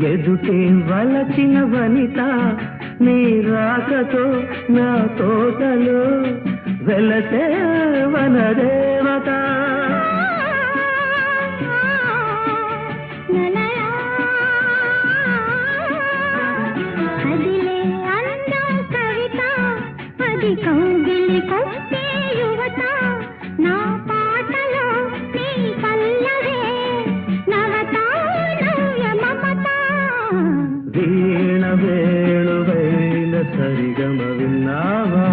ఎదుటే వలచిన వనిత నీ రాకతో నా తోటలో వెలసే వనదేవత అదిలే అందం కవిత అది కౌగిలి కొట్టే యువత నా పాటలో నీ పల్లవే నవత నవ్య మమత వీణ వేణువైన సరిగమ విన్నావా